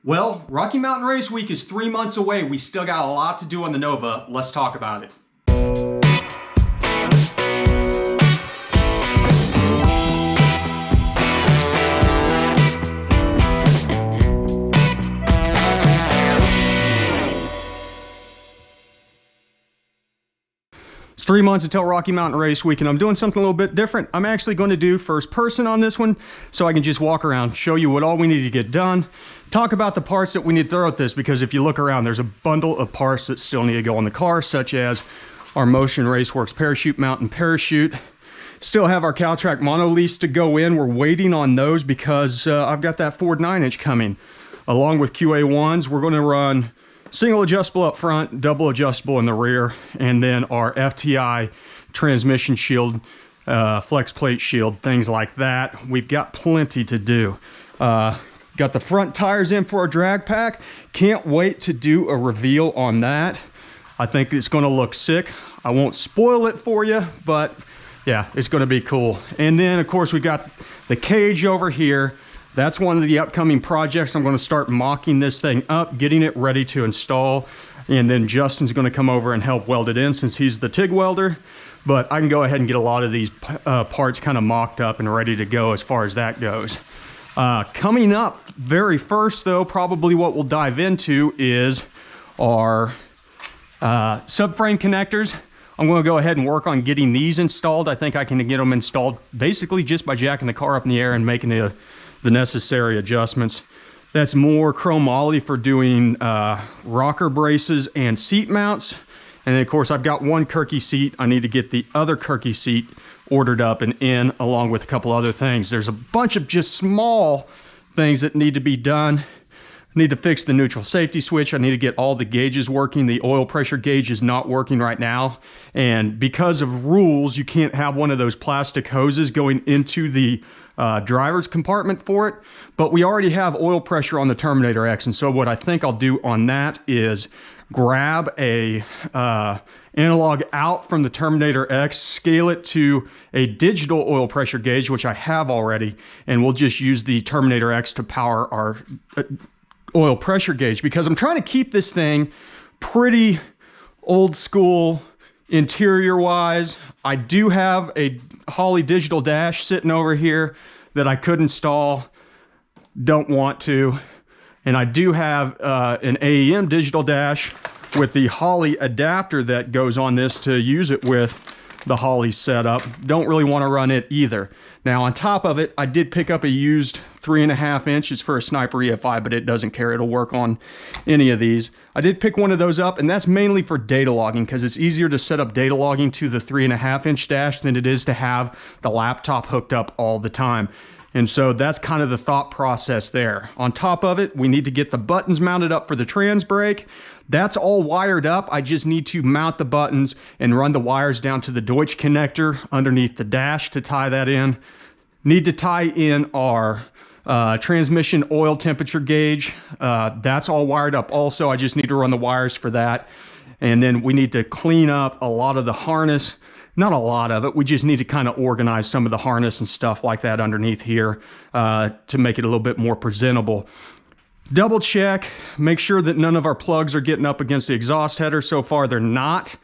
Well, Rocky Mountain Race Week is 3 months away. We still got a lot to do on the Nova. Let's talk about it. It's 3 months until Rocky Mountain Race Week, and I'm doing something a little bit different. I'm actually going to do first person on this one, so I can just walk around, show you what all we need to get done, talk about the parts that we need to throw at this, because if you look around, there's a bundle of parts that still need to go on the car, such as our Motion Raceworks parachute mount and parachute. Still have our Caltrac monoleafs to go in. We're waiting on those because I've got that Ford 9-inch coming. Along with QA1s, we're going to run single adjustable up front, double adjustable in the rear, and then our FTI transmission shield, flex plate shield, things like that. We've got plenty to do. Got the front tires in for our drag pack. Can't wait to do a reveal on that. I think it's going to look sick. I won't spoil it for you, but yeah, it's going to be cool. And then, of course, we got the cage over here. That's one of the upcoming projects. I'm going to start mocking this thing up, getting it ready to install, and then Justin's going to come over and help weld it in since he's the TIG welder. But I can go ahead and get a lot of these parts kind of mocked up and ready to go as far as that goes. Coming up very first, though, probably what we'll dive into is our subframe connectors. I'm going to go ahead and work on getting these installed. I think I can get them installed basically just by jacking the car up in the air and making the necessary adjustments. That's more chromoly for doing rocker braces and seat mounts. And then, of course, I've got one Kirky seat. I need to get the other Kirky seat ordered up and in, along with a couple other things. There's a bunch of just small things that need to be done. I need to fix the neutral safety switch. I need to get all the gauges working. The oil pressure gauge is not working right now. And because of rules, you can't have one of those plastic hoses going into the driver's compartment for it. But we already have oil pressure on the Terminator X. And so what I think I'll do on that is grab a analog out from the Terminator X, scale it to a digital oil pressure gauge, which I have already, and we'll just use the Terminator X to power our oil pressure gauge, because I'm trying to keep this thing pretty old school interior wise. I do have a Holley digital dash sitting over here that I could install, don't want to. And I do have an AEM digital dash with the Holley adapter that goes on this to use it with the Holley setup. Don't really want to run it either. Now, on top of it, I did pick up a used 3.5 inches for a Sniper EFI, but it doesn't care. It'll work on any of these. I did pick one of those up, and that's mainly for data logging, because it's easier to set up data logging to the 3.5 inch dash than it is to have the laptop hooked up all the time. And so that's kind of the thought process there. On top of it, we need to get the buttons mounted up for the trans brake. That's all wired up. I just need to mount the buttons and run the wires down to the Deutsch connector underneath the dash to tie that in. Need to tie in our transmission oil temperature gauge. That's all wired up also. I just need to run the wires for that. And then we need to clean up a lot of the harness. Not a lot of it. We just need to kind of organize some of the harness and stuff like that underneath here to make it a little bit more presentable. Double check, make sure that none of our plugs are getting up against the exhaust header. So far, they're not.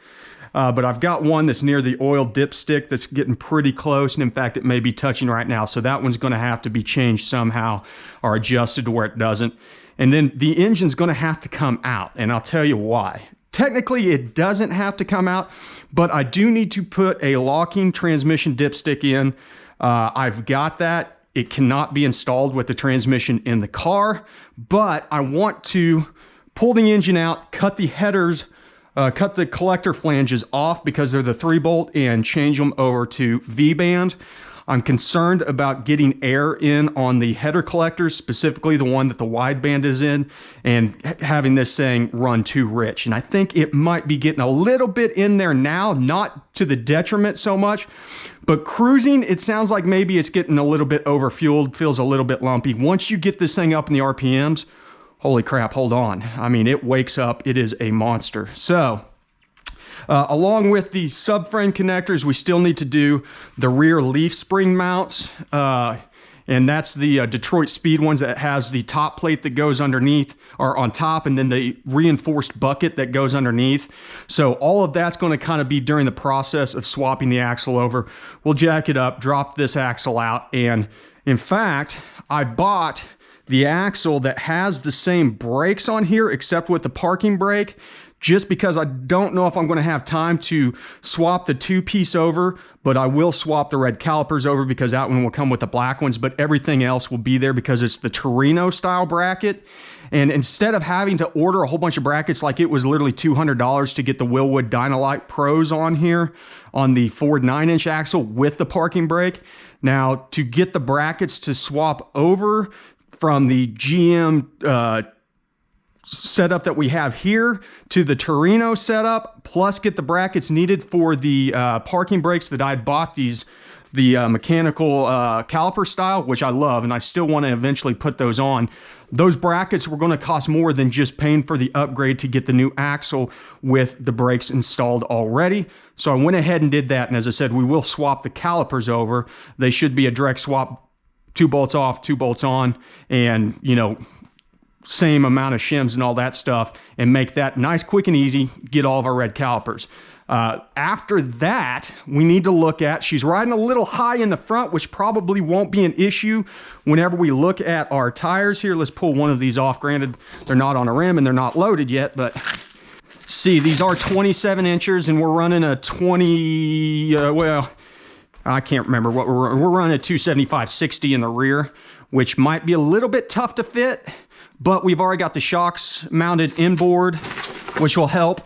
But I've got one that's near the oil dipstick that's getting pretty close. And in fact, it may be touching right now. So that one's going to have to be changed somehow or adjusted to where it doesn't. And then the engine's going to have to come out. And I'll tell you why. Technically, it doesn't have to come out, but I do need to put a locking transmission dipstick in. I've got that. It cannot be installed with the transmission in the car, but I want to pull the engine out, cut the headers, cut the collector flanges off because they're the 3-bolt, and change them over to V-band. I'm concerned about getting air in on the header collectors, specifically the one that the wideband is in, and having this thing run too rich. And I think it might be getting a little bit in there now, not to the detriment so much, but cruising, it sounds like maybe it's getting a little bit overfueled, feels a little bit lumpy. Once you get this thing up in the RPMs, holy crap, hold on. I mean, it wakes up, it is a monster. So, along with the subframe connectors, we still need to do the rear leaf spring mounts. And that's the Detroit Speed ones that has the top plate that goes underneath or on top, and then the reinforced bucket that goes underneath. So all of that's going to kind of be during the process of swapping the axle over. We'll jack it up, drop this axle out, and in fact, I bought the axle that has the same brakes on here except with the parking brake, just because I don't know if I'm going to have time to swap the two-piece over, but I will swap the red calipers over because that one will come with the black ones, but everything else will be there because it's the Torino style bracket. And instead of having to order a whole bunch of brackets, like it was literally $200 to get the Willwood Dynalite Pros on here on the Ford 9-inch axle with the parking brake. Now, to get the brackets to swap over from the GM setup that we have here to the Torino setup, plus get the brackets needed for the parking brakes that I bought the mechanical caliper style, which I love, and I still want to eventually put those on. Those brackets were going to cost more than just paying for the upgrade to get the new axle with the brakes installed already. So I went ahead and did that, and as I said, we will swap the calipers over. They should be a direct swap, 2 bolts off, 2 bolts on, and, you know, same amount of shims and all that stuff, and make that nice, quick, and easy, get all of our red calipers. After that, we need to look at, she's riding a little high in the front, which probably won't be an issue whenever we look at our tires here. Let's pull one of these off. Granted, they're not on a rim and they're not loaded yet, but see, these are 27 inches and we're running a 20, well, I can't remember what we're running a 275/60 in the rear, which might be a little bit tough to fit, but we've already got the shocks mounted inboard, which will help.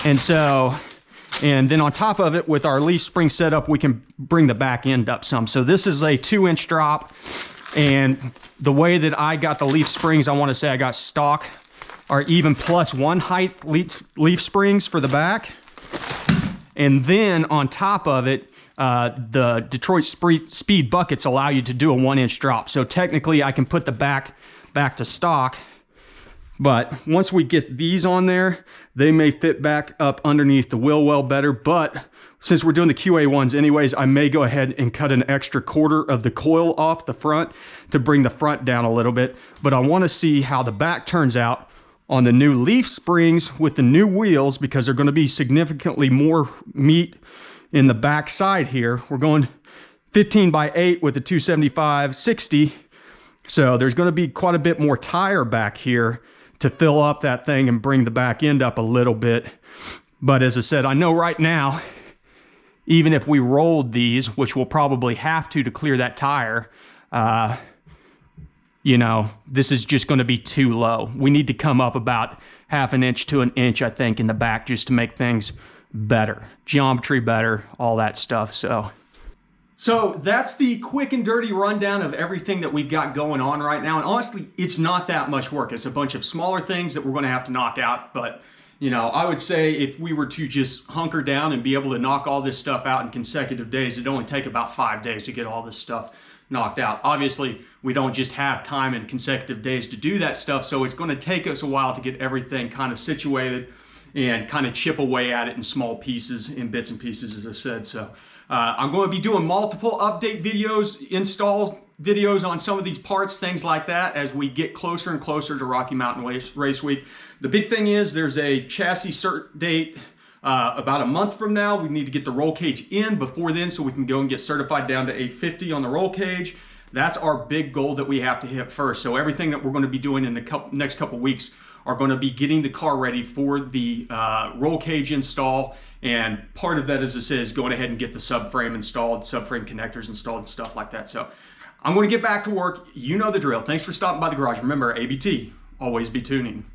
And so, and then on top of it, with our leaf spring setup, we can bring the back end up some. So this is a 2-inch drop, and the way that I got the leaf springs, I want to say I got stock or even +1 height leaf springs for the back. And then on top of it, the Detroit Speed buckets allow you to do a 1-inch drop. So technically I can put the back to stock, but once we get these on there, they may fit back up underneath the wheel well better. But since we're doing the QA ones anyways, I may go ahead and cut an extra quarter of the coil off the front to bring the front down a little bit. But I want to see how the back turns out on the new leaf springs with the new wheels, because they're going to be significantly more meat in the back side here. We're going 15/8 with the 275/60. So there's going to be quite a bit more tire back here to fill up that thing and bring the back end up a little bit. But as I said, I know right now, even if we rolled these, which we'll probably have to clear that tire, you know, this is just going to be too low. We need to come up about 1/2 inch to 1 inch, I think, in the back just to make things better. Geometry better, all that stuff. So that's the quick and dirty rundown of everything that we've got going on right now. And honestly, it's not that much work. It's a bunch of smaller things that we're going to have to knock out. But, you know, I would say if we were to just hunker down and be able to knock all this stuff out in consecutive days, it'd only take about 5 days to get all this stuff knocked out. Obviously, we don't just have time in consecutive days to do that stuff. So it's going to take us a while to get everything kind of situated and kind of chip away at it in small pieces, in bits and pieces, as I said. So I'm going to be doing multiple update videos, install videos on some of these parts, things like that, as we get closer and closer to Rocky Mountain Race Week. The big thing is there's a chassis cert date about a month from now. We need to get the roll cage in before then so we can go and get certified down to 850 on the roll cage. That's our big goal that we have to hit first. So everything that we're going to be doing in the next couple weeks are going to be getting the car ready for the roll cage install. And part of that, as I said, is going ahead and get the subframe installed, subframe connectors installed, and stuff like that. So I'm going to get back to work. You know the drill. Thanks for stopping by the garage. Remember, ABT, always be tuning.